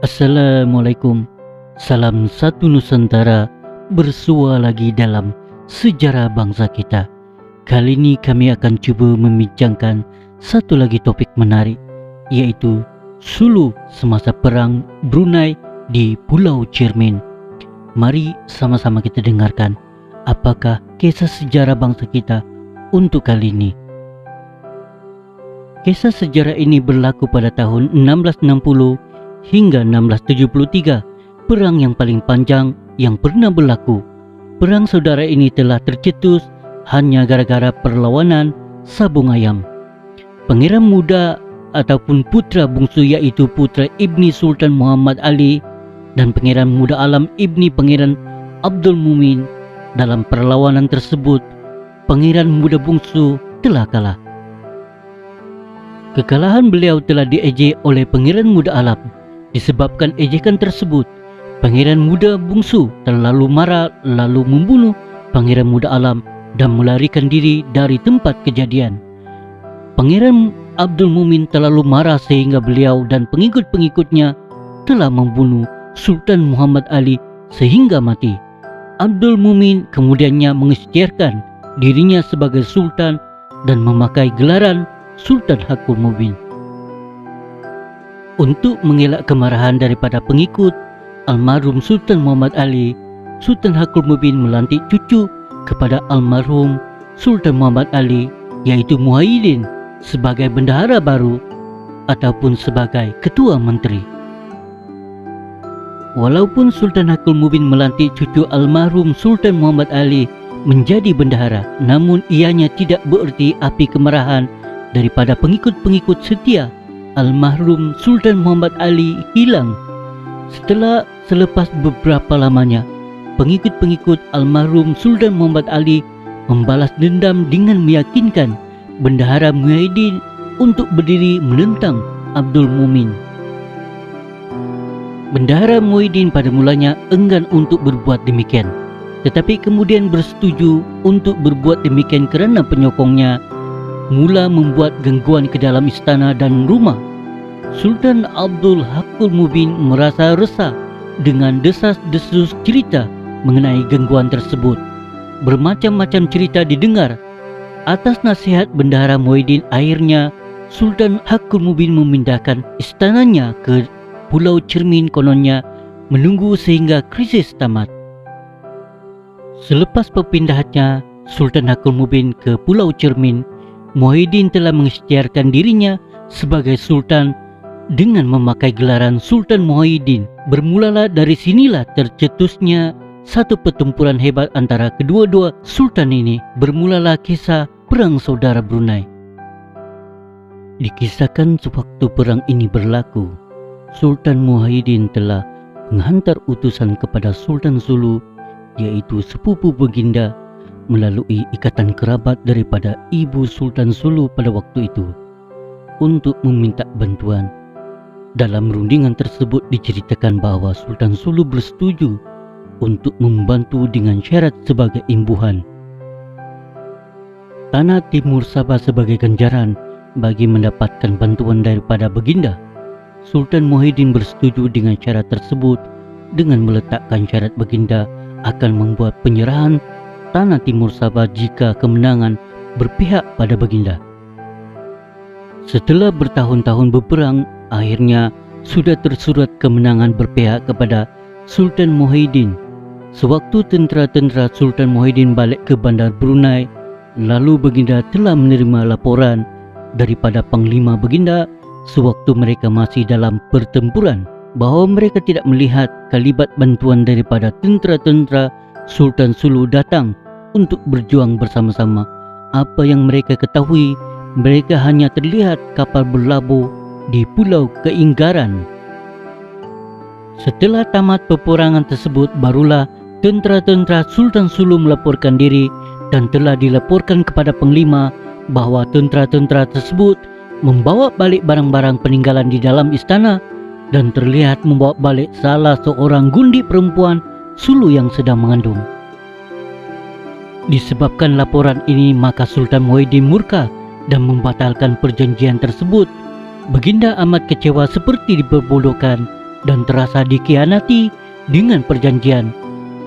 Assalamualaikum. Salam satu Nusantara bersua lagi dalam sejarah bangsa kita. Kali ini kami akan cuba membincangkan satu lagi topik menarik, yaitu Sulu semasa perang Brunei di Pulau Cermin. Mari sama-sama kita dengarkan apakah kisah sejarah bangsa kita untuk kali ini. Kisah sejarah ini berlaku pada tahun 1660 hingga 1673, perang yang paling panjang yang pernah berlaku. Perang saudara ini telah tercetus hanya gara-gara perlawanan sabung ayam. Pangeran muda ataupun putra bungsu, yaitu putra Ibni Sultan Muhammad Ali dan Pangeran Muda Alam Ibni Pangeran Abdul Mumin. Dalam perlawanan tersebut, Pangeran muda bungsu telah kalah. Kekalahan beliau telah diejek oleh Pangeran Muda Alam. Disebabkan ejekan tersebut, Pangeran muda bungsu terlalu marah lalu membunuh Pangeran Muda Alam dan melarikan diri dari tempat kejadian. Pangeran Abdul Mumin terlalu marah sehingga beliau dan pengikut-pengikutnya telah membunuh Sultan Muhammad Ali sehingga mati. Abdul Mumin kemudiannya mengisytiharkan dirinya sebagai sultan dan memakai gelaran Sultan Hakul Mubin. Untuk mengelak kemarahan daripada pengikut almarhum Sultan Muhammad Ali, Sultan Hakul Mubin melantik cucu kepada almarhum Sultan Muhammad Ali, yaitu Muhyiddin, sebagai bendahara baru ataupun sebagai ketua menteri. Walaupun Sultan Hakul Mubin melantik cucu almarhum Sultan Muhammad Ali menjadi bendahara, namun ianya tidak bererti api kemarahan daripada pengikut-pengikut setia almarhum Sultan Muhammad Ali hilang. Selepas beberapa lamanya, pengikut-pengikut almarhum Sultan Muhammad Ali membalas dendam dengan meyakinkan bendahara Muhyiddin untuk berdiri menentang Abdul Mumin. Bendahara Muhyiddin pada mulanya enggan untuk berbuat demikian, tetapi kemudian bersetuju untuk berbuat demikian kerana penyokongnya mula membuat gangguan ke dalam istana dan rumah. Sultan Abdul Hakul Mubin merasa resah dengan desas-desus cerita mengenai gangguan tersebut. Bermacam-macam cerita didengar. Atas nasihat bendahara Muhyiddin, akhirnya Sultan Hakul Mubin memindahkan istananya ke Pulau Cermin, kononnya menunggu sehingga krisis tamat. Selepas perpindahannya Sultan Hakul Mubin ke Pulau Cermin, Muhyiddin telah mengisytiharkan dirinya sebagai sultan dengan memakai gelaran Sultan Muhyiddin. Bermulalah dari sinilah tercetusnya satu pertempuran hebat antara kedua-dua sultan ini. Bermulalah kisah perang saudara Brunei. Dikisahkan sewaktu perang ini berlaku, Sultan Muhyiddin telah menghantar utusan kepada Sultan Sulu, yaitu sepupu baginda, melalui ikatan kerabat daripada ibu Sultan Sulu pada waktu itu, untuk meminta bantuan. Dalam rundingan tersebut diceritakan bahawa Sultan Sulu bersetuju untuk membantu dengan syarat sebagai imbuhan tanah timur Sabah sebagai ganjaran bagi mendapatkan bantuan daripada baginda. Sultan Muhyiddin bersetuju dengan syarat tersebut dengan meletakkan syarat baginda akan membuat penyerahan tanah timur Sabah jika kemenangan berpihak pada baginda. Setelah bertahun-tahun berperang, akhirnya sudah tersurat kemenangan berpihak kepada Sultan Muhyiddin. Sewaktu tentera-tentera Sultan Muhyiddin balik ke bandar Brunei, lalu baginda telah menerima laporan daripada panglima baginda sewaktu mereka masih dalam pertempuran bahawa mereka tidak melihat kalibat bantuan daripada tentera-tentera Sultan Sulu datang untuk berjuang bersama-sama. Apa yang mereka ketahui, mereka hanya terlihat kapal berlabuh di Pulau Keinggaran. Setelah tamat peperangan tersebut, barulah tentera-tentera Sultan Sulu melaporkan diri dan telah dilaporkan kepada panglima bahawa tentera-tentera tersebut membawa balik barang-barang peninggalan di dalam istana dan terlihat membawa balik salah seorang gundi perempuan Sulu yang sedang mengandung. Disebabkan laporan ini, maka Sultan Muhyiddin murka dan membatalkan perjanjian tersebut. Baginda amat kecewa seperti diperbodohkan dan terasa dikhianati dengan perjanjian.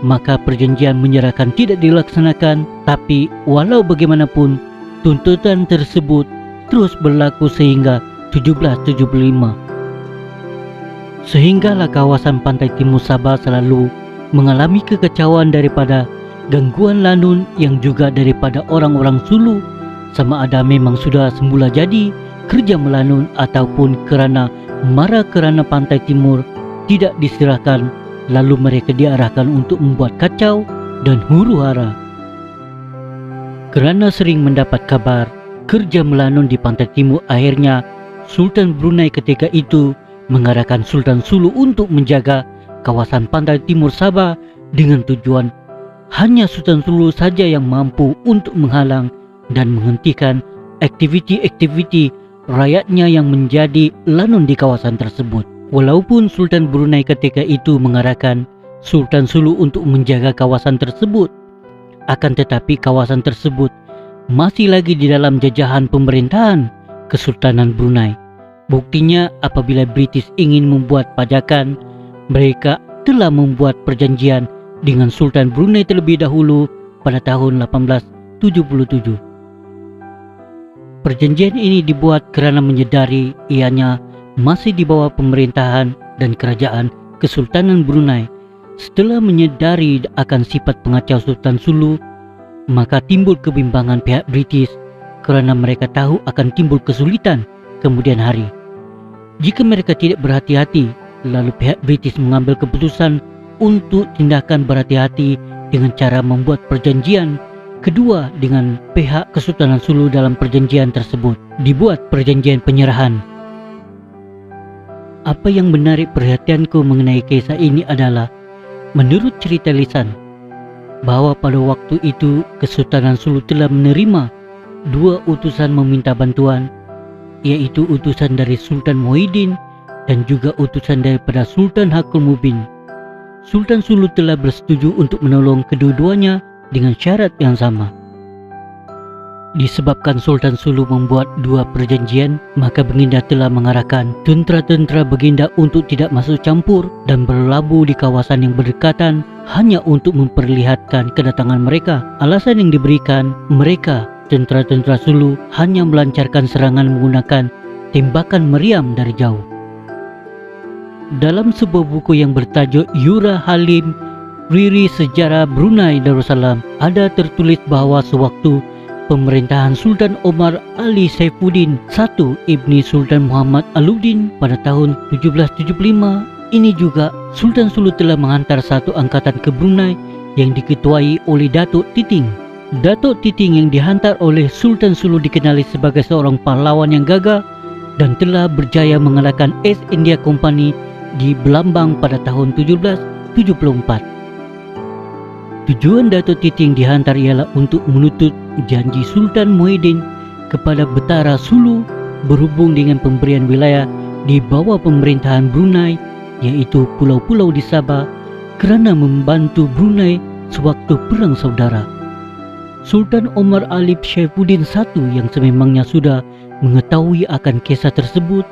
Maka perjanjian menyerahkan tidak dilaksanakan, tapi walau bagaimanapun tuntutan tersebut terus berlaku sehingga 1775. Sehinggalah kawasan pantai timur Sabah selalu mengalami kekacauan daripada gangguan lanun yang juga daripada orang-orang Sulu, sama ada memang sudah semula jadi kerja melanun ataupun kerana marah kerana pantai timur tidak diserahkan, lalu mereka diarahkan untuk membuat kacau dan huru-hara. Kerana sering mendapat kabar kerja melanun di pantai timur, akhirnya Sultan Brunei ketika itu mengarahkan Sultan Sulu untuk menjaga kawasan pantai timur Sabah dengan tujuan hanya Sultan Sulu saja yang mampu untuk menghalang dan menghentikan aktiviti-aktiviti rakyatnya yang menjadi lanun di kawasan tersebut. Walaupun Sultan Brunei ketika itu mengarahkan Sultan Sulu untuk menjaga kawasan tersebut, akan tetapi kawasan tersebut masih lagi di dalam jajahan pemerintahan Kesultanan Brunei. Buktinya apabila British ingin membuat pajakan, mereka telah membuat perjanjian dengan Sultan Brunei terlebih dahulu pada tahun 1877. Perjanjian ini dibuat kerana menyedari ianya masih di bawah pemerintahan dan kerajaan Kesultanan Brunei. Setelah menyedari akan sifat pengacau Sultan Sulu, maka timbul kebimbangan pihak British kerana mereka tahu akan timbul kesulitan kemudian hari. Jika mereka tidak berhati-hati, lalu pihak British mengambil keputusan untuk tindakan berhati-hati dengan cara membuat perjanjian kedua dengan pihak Kesultanan Sulu. Dalam perjanjian tersebut dibuat perjanjian penyerahan. Apa yang menarik perhatianku mengenai kisah ini adalah, menurut cerita lisan, bahwa pada waktu itu Kesultanan Sulu telah menerima dua utusan meminta bantuan, yaitu utusan dari Sultan Muhyiddin dan juga utusan daripada Sultan Hamengkubuwono. Sultan Sulu telah bersetuju untuk menolong kedua-duanya dengan syarat yang sama. Disebabkan Sultan Sulu membuat dua perjanjian, maka Baginda telah mengarahkan tentera-tentera Baginda untuk tidak masuk campur dan berlabuh di kawasan yang berdekatan hanya untuk memperlihatkan kedatangan mereka. Alasan yang diberikan, mereka tentera-tentera Sulu hanya melancarkan serangan menggunakan tembakan meriam dari jauh. Dalam sebuah buku yang bertajuk Yura Halim Riri Sejarah Brunei Darussalam, ada tertulis bahawa sewaktu pemerintahan Sultan Omar Ali Saifuddin I Ibni Sultan Muhammad Alauddin pada tahun 1775, ini juga Sultan Sulu telah menghantar satu angkatan ke Brunei yang diketuai oleh Datuk Titing. Datuk Titing yang dihantar oleh Sultan Sulu dikenali sebagai seorang pahlawan yang gagah dan telah berjaya mengalahkan East India Company di Belambang pada tahun 1774. Tujuan Datuk Titing dihantar ialah untuk menuntut janji Sultan Muhyiddin kepada Betara Sulu berhubung dengan pemberian wilayah di bawah pemerintahan Brunei, yaitu pulau-pulau di Sabah, kerana membantu Brunei sewaktu perang saudara. Sultan Omar Ali Saifuddin I yang sememangnya sudah mengetahui akan kisah tersebut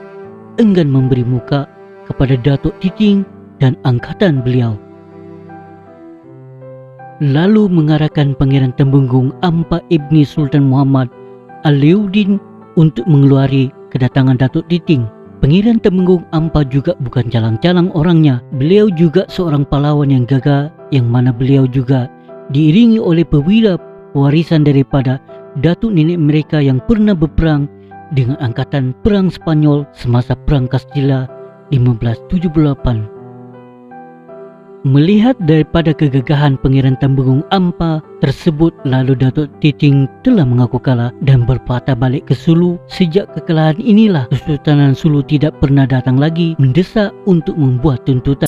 enggan memberi muka kepada Datuk Titing dan angkatan beliau, lalu mengarahkan Pangeran Temenggung Ampa Ibni Sultan Muhammad Alauddin untuk mengeluari kedatangan Datuk Titing. Pangeran Temenggung Ampa juga bukan calang-calang orangnya. Beliau juga seorang pahlawan yang gagah, yang mana beliau juga diiringi oleh perwira warisan daripada datuk nenek mereka yang pernah berperang dengan angkatan perang Spanyol semasa Perang Castilla 1578. Melihat daripada kegagahan Pangeran Temenggung Ampa tersebut, lalu Datuk Titing telah mengaku kalah dan berpatah balik ke Sulu. Sejak kekalahan inilah Kesultanan Sulu tidak pernah datang lagi mendesak untuk membuat tuntutan.